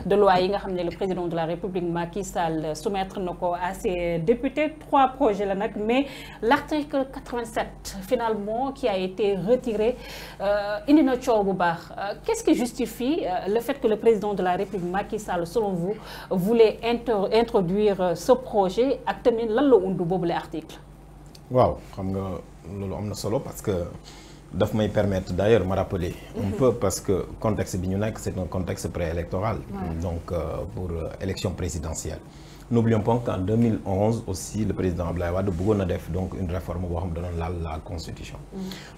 de loi yi nga xam ne le président de la République Macky Sall soumettre na ko à ses députés 3 projets la nag mais l'article 87 finalement qui a été retiré indi na coow bu baax qu'est-ce qui justifie le fait que le président de la République Macky Sall selon vous voulait introduire ce projet ak tamit lan la undu boobu le article. waaw xam nga loolu am na solo parce que daf may permettre d'ailleurs me rappeler un peu parce que contexte bi ñu nekk c'est un contexte préélectoral donc pour élection présidentielle. N'oublions pas qu'en 2011 aussi le président Abdoulaye Wade bëggoon na def donc une réforme boo xam ne danoon laal la constitution.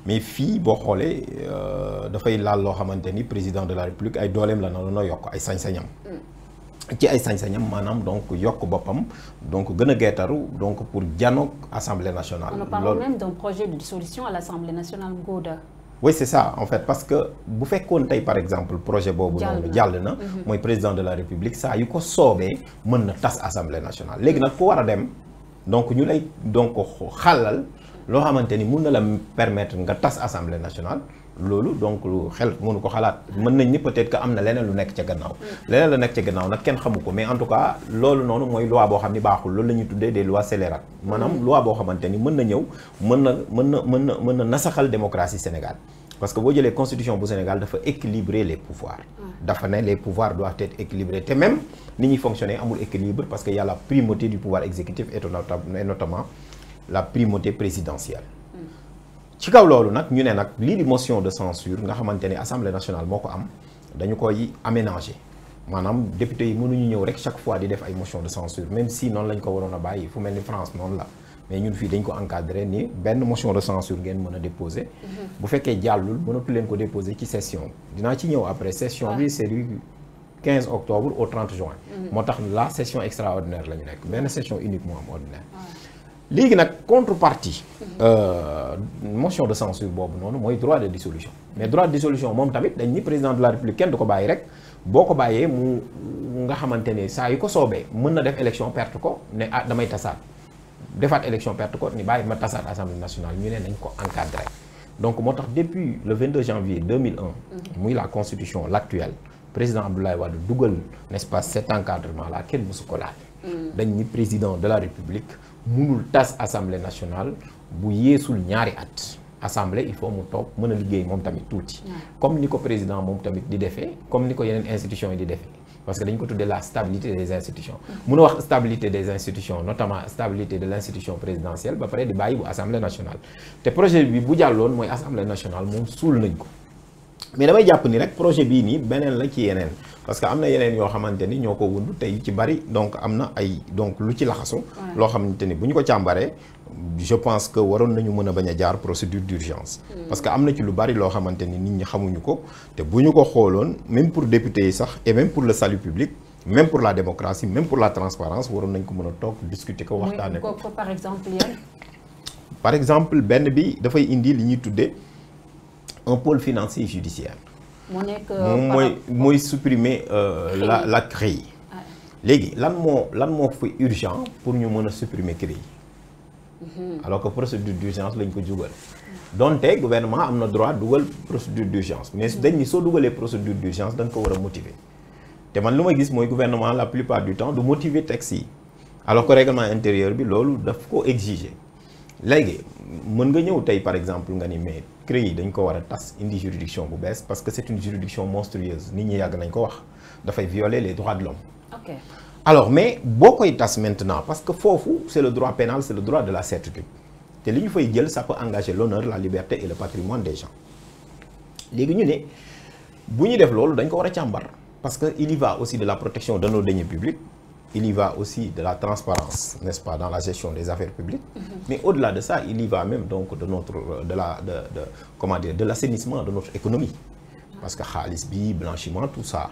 mais fii boo xoolee dafay laal loo xamante ni président de la République ay dooleem la na yokk ay sañ-sañam. ci ay sañ-sañam maanaam donc yokk boppam donc gën a geetaru donc pour janoog Assemblée nationale. On parle même d'un projet de dissolution à l'Assemblée nationale Ngouda. oui c'est ça en fait parce que bu fekkoon tey par exemple projet boobu noonu jàll na mooy président de la République saa yu ko soobee mën na tas Assemblée nationale léegi nag ku war a dem donc ñu lay donc xàllal loo xamante ni mun na la permettre nga tas Assemblée nationale loolu donc lu xel mënu ko xalaat mën nañ ni peut-être que am na leneen lu nekk ca gannaaw leneen lu nekk ca gannaaw nag kenn xamu ko mais en tout cas loolu noonu mooy loi boo xam ni baaxul loolu la ñuy tuddee des lois scélérates maanaam loi boo xamante ni mën na ñëw mën na nasaxal démocratie Sénégal parce que boo jëlee constitution bu Sénégal dafa équilibrer les pouvoirs dafa ne les pouvoirs doivent être équilibrés te même ni ñuy fonctionner amul équilibre parce que y a la primauté du pouvoir exécutif et notamment la primauté présidentielle ci kaw loolu nag ñu ne nag lii di motion de censure nga xamante ni Assemblée nationale moo ko am dañu koy aménager maanaam député yi mënuñu ñëw rek chaque fois di def ay motion de censure même si noonu lañ ko waroon a bàyyi fu mel ni France noonu la mais ñun fii dañ ko encadré ni benn motion de censure ngeen mën a déposer bu fekkee jàllul mënatu leen ko déposer ci session dinaa ci ñëw après session bi c'est du 15 octobre au 30 juin moo tax la session extraordinaire la ñu nekk benn session unique moo am ordinaire léegi nag contrepartie motion de censure boobu noonu mooy droit de dissolution mais droit de dissolution moom tamit dañ ni président de la République kenn du ko bàyyi rek boo ko bàyyee mu nga xamante ne saa yu ko soobee mën na def élection perte ko ne ah damay tasaat defaat élection perte ko ni bàyyi ma tasaat Assemblée nationale ñu ne nañ ko encadré donc moo tax depuis le 22 janvier 2001 muy la constitution l'actuelle président Abdoulaye Wade dugal n'est-ce pas cet encadrement là kenn mësu ko laal dañ ni président de la République mënul tas Assemblée nationale bu yeesul ñaari at assemblée il faut mu toog mën a liggéey moom tamit tuuti comme ni ko président moom tamit di defee comme ni ko yeneen institutions yi di defee parce que dañ ko tuddee la stabilité des institutions mun a wax stabilité des institutions notamment stabilité de l'institution présidentielle ba pare di bàyyi bu Assemblée nationale te projet bi bu jàlloon mooy Assemblée nationale moom suul nañ ko mais damay jàpp ni rek projet bii nii beneen la ci yeneen parce que am na yeneen yoo xamante ni ñoo ko wund tey ci bari donc am na ay donc lu ci laxasu loo xamante ni bu ñu ko càmbaree je pense que waroon nañu mën a bañ a jaar procédure d'urgence parce que am na ci lu bari loo xamante ni nit ñi xamuñu ko te bu ñu ko xooloon même pour député yi sax et même pour le salut public même pour la démocratie même pour la transparence waroon nañ ko mën a toog discuter ko waxtaane ko par exemple yan par exemple benn bi dafay indi li ñuy tuddee un pôle financier judiciaire moom mooy supprimer la CREI léegi lan moo fa urgent pour ñu mën a supprimer CREI alors que procédure d'urgence lañ ko jugal donte gouvernement am na droit dugal procédure d'urgence mais dañ ni soo dugalee procédure d'urgence da nga ko war a motiver te man lu ma gis mooy gouvernement la plupart du temps du motiver texte yi alors que règlement intérieur bi loolu daf ko exiger léegi mën nga ñëw tey par exemple nga ni mais CREI dañ ko war a tas indi juridiction bu bees parce que c'est une juridiction monstrueuse nit ñi yàgg nañ ko wax dafay violer les droits de l'homme ok alors mais boo koy tas maintenant parce que foofu c'est le droit pénal c'est le droit de la certitude te li ñu fay jël ça peut engager l'honneur la liberté et le patrimoine des gens léegi ñu ne bu ñu def loolu dañ ko war a càmbar parce que il y va aussi de la protection de nos deniers publics il y va aussi de la transparence n'est-ce pas dans la gestion des affaires publiques mais au-delà de ça il y va même donc de notre comment dire de l'assainissement de notre économie parce que xaalis bi blanchiment tout ça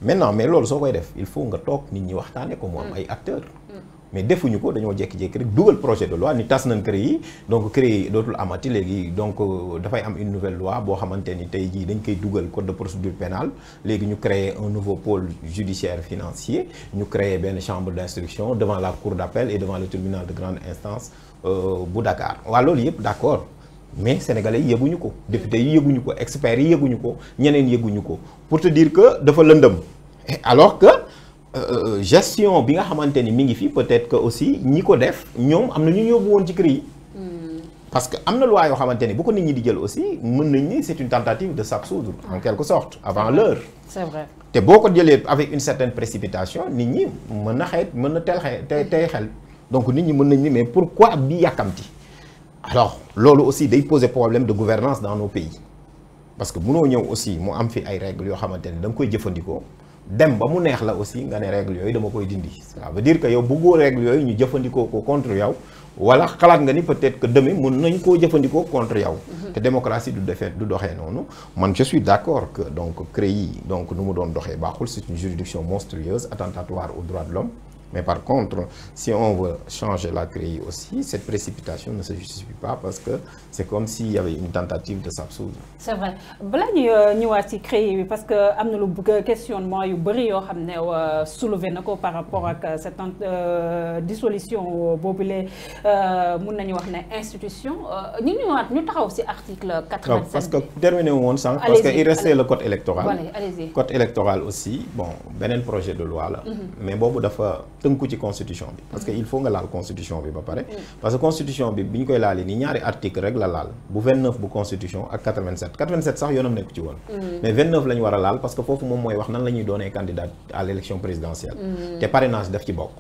maintenant mais loolu soo koy def il faut nga toog nit ñi waxtaane ko mu am ay acteurs mais defuñu ko dañoo jékki-jékki rek dugal projet de loi ni tas nañ CREI yi donc CREI yi dootul amati léegi donc dafay am une nouvelle loi boo xamante ni tey jii dañ koy dugal code de procédure pénale léegi ñu créer un nouveau pôle judiciaire financier ñu créer benn chambre d'instruction devant la cour d'appel et devant le tribunal de grande instance bu Dakar waa loolu yëpp d'accord mais sénégalais yi yëguñu ko députés yi yëguñu ko experts yi yëguñu ko ñeneen yëguñu ko pour te dire que dafa lëndëm alors que gestion bi nga xamante ni mi ngi fi peut-être que aussi ñi ko def ñoom am na ñu yóbbu woon ci CREI yi parce que am na loi yoo xamante ni bu ko nit ñi di jël aussi mën nañ ni c'est une tentative de s'absoudre en quelque sorte avant l'heure. C'est vrai. te boo ko jëlee avec une certaine précipitation nit ñi mën na mën na tey xel donc nit ñi mën nañ ni mais pourquoi bi yàkkamti alors loolu aussi day poser problème de gouvernance dans nos pays parce que mënoo ñëw aussi mu am fi ay règles yoo xamante ni da nga koy jëfandikoo dem ba mu neex la aussi nga ne règles yooyu dama koy dindi ça veut dire que yow bëggoo règles yooyu ñu jëfandikoo ko contre yow wala xalaat nga ni peut-être que demain mën nañ koo jëfandikoo contre yow te démocratie du doxee noonu man je suis d'accord que donc CREI donc nu mu doon doxee baaxul c'est une juridiction monstrueuse attentatoire aux droits de l'homme mais par contre si on veut changer la CREI aussi cette précipitation ne se justifie pas parce que c'est comme s'il y avait une tentative de s'absoudre. C'est vrai balaa ñuy ñëwaat ci CREI bi parce que am na lu bëgg questionnement yu bëri yoo xam ne soulevé na ko par rapport ak cette dissolution boobule mun nañu wax ne institution ñu ñëwaat ñu taxaw ci article 87. parce que terminé wu woon sànq. parce que il restait le code électoral. Voilà, allez-y. Code électoral aussi bon beneen projet de loi la. mais boobu dafa tënku ci constitution bi. parce que il faut nga laal constitution bi ba pare. parce que constitution bi bi ñu koy laalee nii ñaari article rek la laal bu 29 bu constitution ak 87 87 sax yoonam nekku ci woon. mais 29 la ñu war a laal parce que foofu moom mooy wax nan la ñuy doonee candidat à l'élection présidentielle. te parrainage daf ci bokk.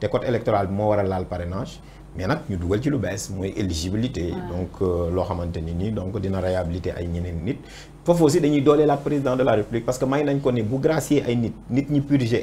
te code électoral bi moo war a laal parrainage. mais nag ñu dugal ci lu bees mooy éligibilité. donc loo xamante ni nii donc dina réhabiliter ay ñeneen nit. foofu aussi dañuy dooleel ak président de la république parce que may nañ ko ni bu gracier ay nit ñi purger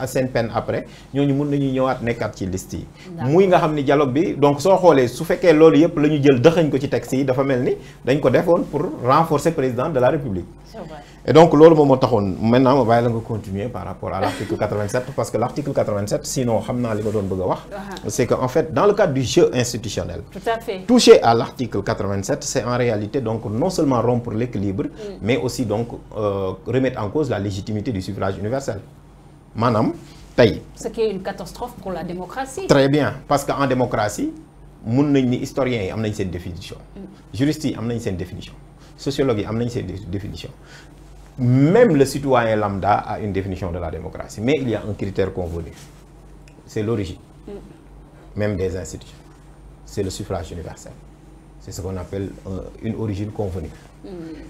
seen peine après ñooñu mun nañu ñëwaat nekkaat ci liste yi. muy nga xam ni dialogue bi donc soo xoolee su fekkee loolu yëpp la ñu jël dëxañ ko ci texte yi dafa mel ni dañ ko defoon pour renforcer président de la république. C'est vrai. Et donc loolu moom moo taxoon maintenant ma bàyyi la nga continuer par rapport à l'article 87 parce que l'article 87 sinon xam naa li ma doon bëgg a wax. c'est que en fait dans le cadre du jeu institutionnel. Tout à fait. Toucher à l'article 87 c'est en réalité donc non seulement rompre l'équilibre mais aussi donc remettre en cause la légitimité du suffrage universel maanaam tey. Ce qui est une catastrophe pour la démocratie. Très bien parce que en démocratie mun nañ ni historiens yi am nañ seen définition. juristes yi am nañ seen définition. sociologues yi am nañ seen définition. Même le citoyen lambda a une définition de la démocratie mais il y a un critère convenu c'est l'origine même des institutions c'est le suffrage universel c'est ce qu'on appelle une origine convenue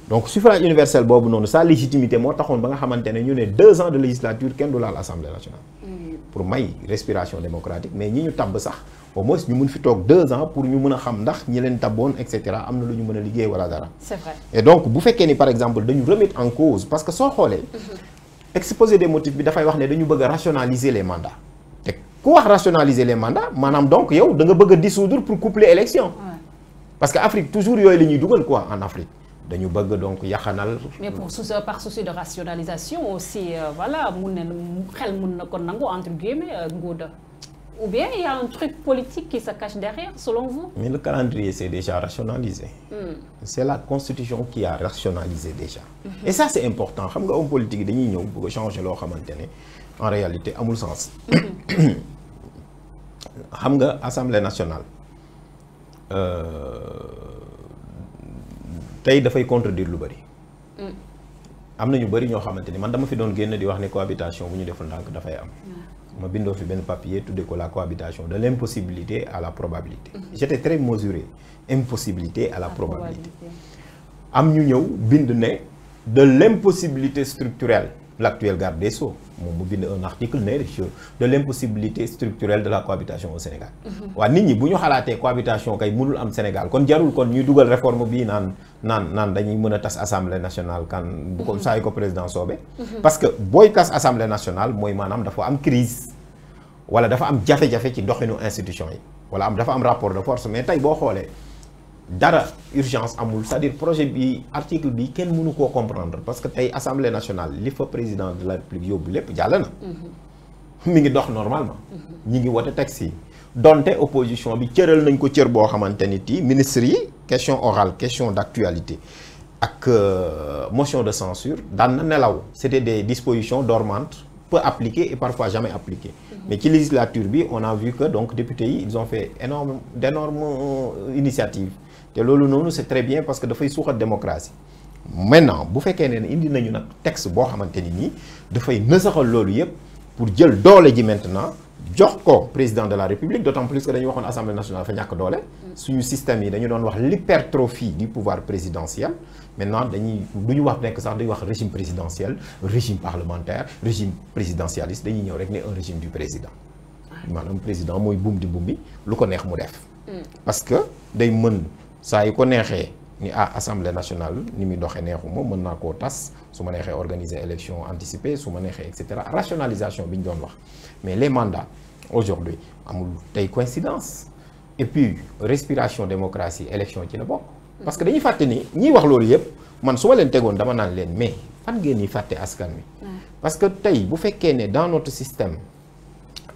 donc suffrage universel boobu noonu sa légitimité moo taxoon ba nga xamante ne ñu ne 2 ans de législature kenn du laal assemblée nationale pour may respiration démocratique mais ñi ñu tabb sax au moins ñu mun fi toog 2 ans pour ñu mën a xam ndax ñi leen tabboon et cetera am na lu ñu mën a liggéey wala dara. C'est vrai. Et donc bu fekkee ni par exemple dañu remettre en cause parce que soo xoolee. exposé des motifs bi dafay wax ne dañu bëgg a rationaliser les mandats. te ku wax rationaliser les mandats maanaam donc yow da nga bëgg a dissoudre pour coupler élection. parce que Afrique toujours yooyu la ñuy dugal quoi en Afrique. dañu bëgg donc yaxanal. mais par souci de rationalisation aussi voilà mun na xel mun na ko nangu entre guillemets Ngouda. Ou bien il y a un truc politique qui se cache derrière, selon vous? Mais le calendrier, c'est déjà rationalisé. C'est la Constitution qui a rationalisé déjà. Et ça, c'est important. Xam nga homme politique dañuy ñëw bëgg changer loo xamante ne en réalité amul sens. xam nga Assemblée nationale tey dafay contredire lu bari. am na ñu bari ñoo xamante ni man dama fi doon génn di wax ne cohabitation bu ñu deful ndànk dafay am. ma bindoo fi benn papier tuddee ko la cohabitation de l'impossibilité à la probabilité. J'étais très mesuré. Impossibilité à la probabilité. am ñu ñëw bind ne de l'impossibilité structurelle l'actuel garde des Sceaux moom mu bind un article ne de l'impossibilité structurelle de la cohabitation au Sénégal. waa nit ñi bu ñu xalaatee cohabitation kay mënul am Sénégal kon jarul kon ñuy dugal réforme bii naan dañuy mën a tas assemblée nationale kan bu ko saa yu ko président soobee. parce que booy tas assemblée nationale mooy maanaam dafa am crise wala dafa am jafe-jafe ci doxinu institution yi wala dafa am rapport de force mais tey boo xoolee dara urgence amul c'est-à-dire projet bi article bi kenn mënu koo comprendre parce que tey assemblée nationale li fa président de la république yóbbu lépp jàll na. mi ngi dox normalement. ñi ngi wote texte yi donte opposition bi cëral nañ ko cër boo xamante ni ti ministres yi question orale question d'actualité ak motion de censure daan na nelaw c'était des dispositions dormantes peu appliquées et parfois jamais appliquées. mais ci législature bi on a vu que donc députés yi ils ont fait d'énormes initiatives te loolu noonu c'est très bien parce que dafay suuxat démocratie maintenant bu fekkee ne indi nañu nag texte boo xamante ni nii dafay nësaxal loolu yëpp pour jël doole ji maintenant jox ko président de la république d'autant plus que dañu waxoon assemblée nationale dafa ñàkk doole. suñu système yi dañu doon wax l'hypertrophie du pouvoir présidentiel. maintenant du ñu wax nekk sax dañuy wax régime présidentiel régime parlementaire régime présidentialiste dañuy ñëw rek ne un régime du président. maanaam président mooy buum di buum bi lu ko neex mu def. parce que day mën saa yu ko neexee ni assemblée nationale ni muy doxee neexu moom mën naa koo tas su ma neexee organiser élection anticipée su ma neexee et cetera rationalisation bi ñu doon wax mais les mandats aujourd'hui amul tey coïncidence et puis respiration démocratie élection ci la bokk. parce que dañuy fàtte ni ñiy wax loolu yëpp man su ma leen tegoon dama naan leen mais fan ngeen ñuy fàtte askan wi. parce que tey bu fekkee ne dans notre système.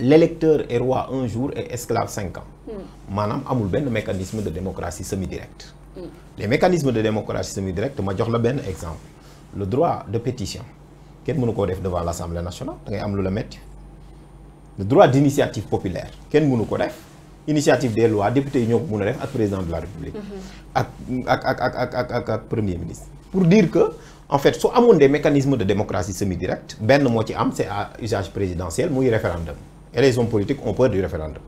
L'électeur est roi un jour et esclave 5 ans. maanaam amul benn mécanisme de démocratie semi-directe. Les mécanismes de démocratie semi-directe ma jox la benn exemple. Le droit de pétition kenn mënu koo def devant l'Assemblée nationale da ngay am lu la metti. Le droit d'initiative populaire kenn mënu ko def initiative des lois députés yi ñoo ko mën a def ak président de la République. ak premier ministre. pour dire que en fait su amoon des mécanismes de démocratie semi-directe benn moo ci am c'est à usage présidentiel muy référendum. Et les hommes politiques ont peur du référendum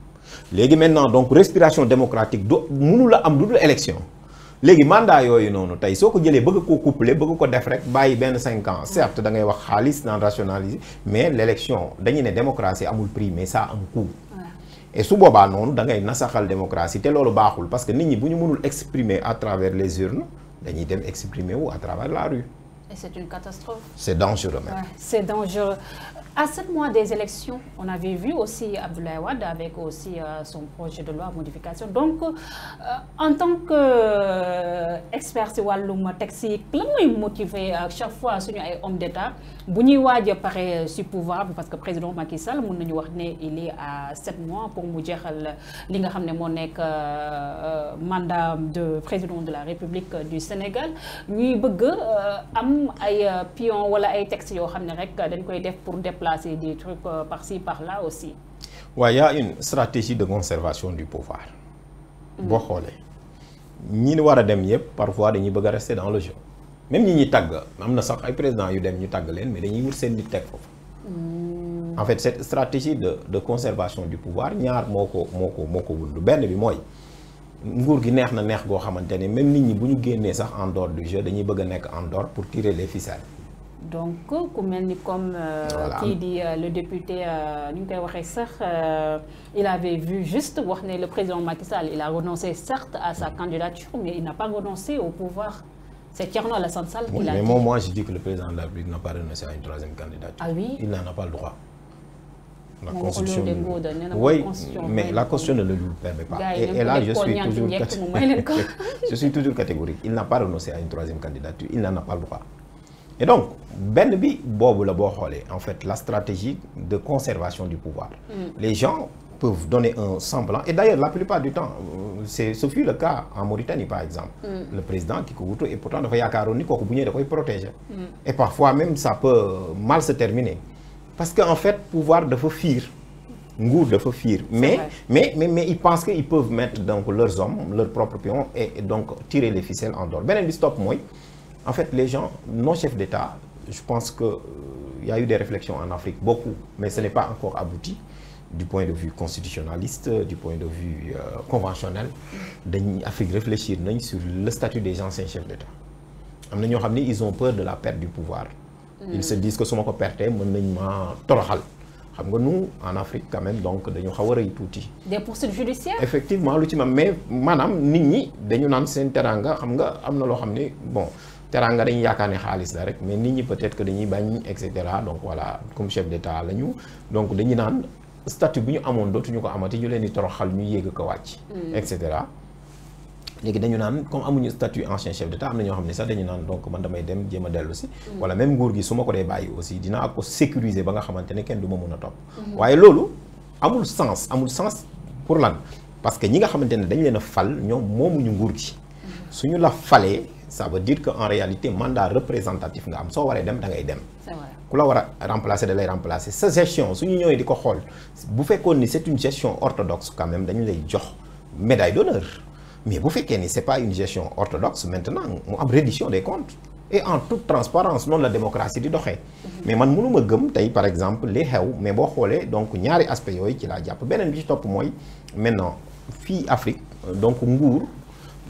léegi maintenant donc respiration démocratique do mënu la am lu dul élection léegi mandat yooyu noonu tey soo ko jëlee bëgg koo coupler bëgg ko def rek bàyyi benn 5 ans certes da ngay wax xaalis naan rationaliser mais l'élection dañuy ne démocratie amul prix mais ça a un coût. Et su boobaa noonu da ngay nasaxal démocratie te loolu baaxul parce que nit ñi bu ñu mënul exprimer à travers les urnes dañuy dem exprimer wu à travers la rue. Et c'est une catastrophe. C'est dangereux même. Ouais, c'est dangereux. À 7 mois des élections, on avait vu aussi Abdoulaye Wade avec aussi son projet de loi modification. Donc, en tant qu'expert ci wàllum texte yi lan mooy motiver à chaque fois suñu ay homme d'État bu ñuy waaj a pare ci pouvoir bi parce que président Macky Sall mën nañu wax ne il est à 7 mois pour mu jeexal li nga xam ne moo nekk mandat de président de la République du Sénégal ñuy bëgg am ay pion wala ay textes yoo xam ne rek dañ koy def pour déplacer des trucs par-ci par-là aussi. Ouais, il y a une stratégie de conservation du pouvoir. boo xoolee ñi war a dem yëpp parfois dañuy bëgg a rester dans le jeu même ñi ñuy tàgg am na sax ay présidents yu dem ñu tàgg leen mais dañuy wut seen nit teg foofu. En fait cette stratégie de conservation du pouvoir ñaar moo ko wund benn bi mooy nguur gi neex na neex goo xamante ne même nit ñi bu ñu génnee sax en dehors du jeu dañuy bëgg a nekk en dehors pour tirer les ficelles. donc ku mel ni comme kii di le député ni ñu koy waxee sax il avait vu juste wax ne le président Macky Sall il a renoncé certes à sa candidature mais il n'a pas renoncé au pouvoir. C'est Thierno Alassane Sall qui l'a dit. Mais moi je dis que le président de la République n'a pas renoncé à une troisième candidature. Ah oui? Il n'en a pas le droit. La Constitution. Oui, mais la Constitution ne le lui permet pas. Et là, je suis toujours catégorique. Il n'a pas renoncé à une troisième candidature. Il n'en a pas le droit. Et donc, benn bi boobu la boo xoolee en fait la stratégie de conservation du pouvoir. Les gens peuvent donner un semblant. Et d'ailleurs, la plupart du temps, ce fut le cas en Mauritanie, par exemple. Le président qui ko wutu et pourtant dafa yaakaaroon ni kooku bu ñëwee da koy protéger. Et parfois même ça peut mal se terminer. Parce qu'en fait, pouvoir dafa fiir. Nguur dafa fiir. Mais ils pensent qu'ils peuvent mettre donc leurs hommes, leurs propres pions et donc tirer les ficelles en dehors. Beneen bi stop mooy, en fait, les gens, nos chefs d'État, je pense que il y a eu des réflexions en Afrique, beaucoup, mais ce n'est pas encore abouti. Du point de vue constitutionnaliste, du point de vue conventionnel, l'Afrique réfléchir sur le statut des anciens chefs d'État. Ils ont peur de la perte du pouvoir. Ils se disent que si je perds, je vais toroxal. Nous, en Afrique, quand même, donc, nous avons des poursuites judiciaires? Effectivement, mais madame, nous, nous avons un teranga, bon, teranga dañuy yaakaar ne xaalis la rek mais nit ñi peut-être que dañuy bañ et cetera donc voilà comme chef d'État la ñu donc dañuy naan statut bu ñu amoon dootuñu ko amati ñu leen di toroxal ñu yéeg ko wàcc et cetera léegi dañu naan comme amuñu statut ancien chef d'État am na ñoo xam ne sax dañu naan donc man damay dem jéem a dellu si wala même nguur gi su ma ko dee bàyyi aussi dinaa ko sécuriser ba nga xamante ne kenn du ma mën a topp waaye loolu amul sens pour lan parce que ñi nga xamante ne dañ leen a fal ñoom moomuñu nguur gi suñu la falee ça veut dire qu'en réalité mandat représentatif nga am soo waree dem da ngay dem. C'est vrai. ku la war a remplacer da lay remplacer sa gestion suñu ñëwee di ko xool bu fekkoon ni c'est une gestion orthodoxe quand même dañu lay jox médaille d'honneur mais bu fekkee ni c'est pas une gestion orthodoxe maintenant mu am reddition des comptes et en toute transparence noonu la démocratie di doxee. mais man mënuma gëm tey par exemple li xew mais boo xoolee donc ñaari aspect yooyu ci laa jàpp beneen bi ci topp mooy maintenant fii Afrique donc nguur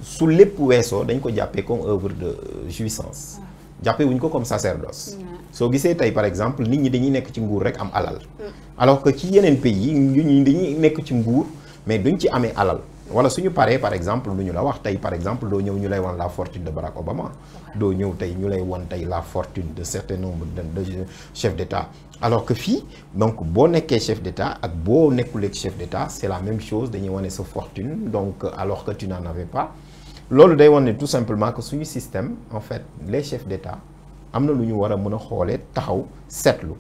su lépp weesoo dañ ko jàppee comme œuvre de jouissance. jàppee wuñ ko comme sacerdoce. soo gisee tey par exemple nit ñi dañuy nekk ci nguur rek am alal. alors que ci yeneen pays yi ñu dañuy nekk ci nguur mais duñ ci amee alal. wala suñu paree par exemple lu ñu la wax tey par exemple doo ñëw ñu lay wan la fortune de Barack Obama. doo ñëw tey ñu lay wan tey la fortune de certain nombre de chefs d'État. alors que fii donc boo nekkee chef d'État ak boo nekkulee chef d'État c'est la même chose dañuy wane sa fortune donc alors que tu n'en avais pas. loolu day wane tout simplement que suñu système en fait les chefs d'État am na lu ñu war a mën a xoolee taxaw seetlu.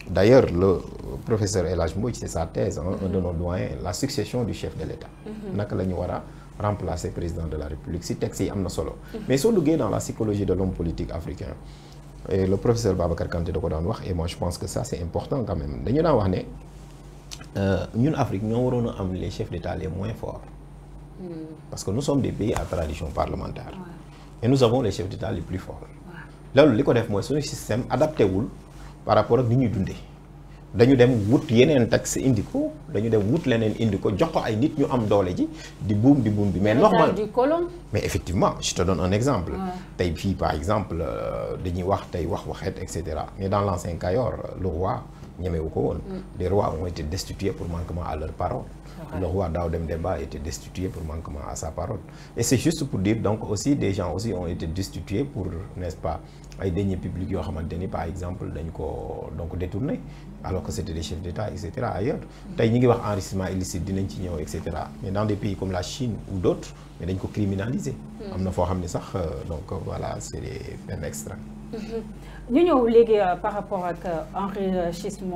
D'ailleurs, le professeur El Hadj Mbodj, c'est sa thèse, un de nos doyens, la succession du chef de l'État. naka la ñu war a remplacer président de la République si texte yi am na solo. mais soo duggee dans la psychologie de l'homme politique africain et le professeur Babacar Kanté da ko daan wax et moi je pense que ça c'est important quand même dañu daan wax ne ñun Afrique ñoo waroon a am les chefs d'État les moins forts. parce que nous sommes des pays à tradition parlementaire. et nous avons les chefs d'État les plus forts. loolu li ko def mooy suñu système adapté wul. par rapport ak ni ñuy dundee dañu dem wut yeneen texte indi ko dañu dem wut leneen indi ko jox ko ay nit ñu am doole ji di buum bi mais normal mais effectivement je te donne un exemple tey fii par exemple dañuy wax tey waxeet et cetera mais dans l'ancien Kayor le roi ñemewu ko woon les rois ont été destitués pour manquement à leur parole. Le roi Daouda Demba a été destitué pour manquement à sa parole. Et c'est juste pour dire donc aussi des gens aussi ont été destitués pour, n'est-ce pas, ay deniers publics yoo xamante ni par exemple dañ ko donc détourné alors que c'était des chefs d'État et cetera ailleurs. tey ñu ngi wax enrichissement illicite dinañ ci ñëw et cetera mais dans des pays comme la Chine ou d'autres mais dañ ko criminaliser. am na foo xam ne sax donc voilà c'est des peines extrêmes. ñu ñëw léegi par rapport ak enrichissement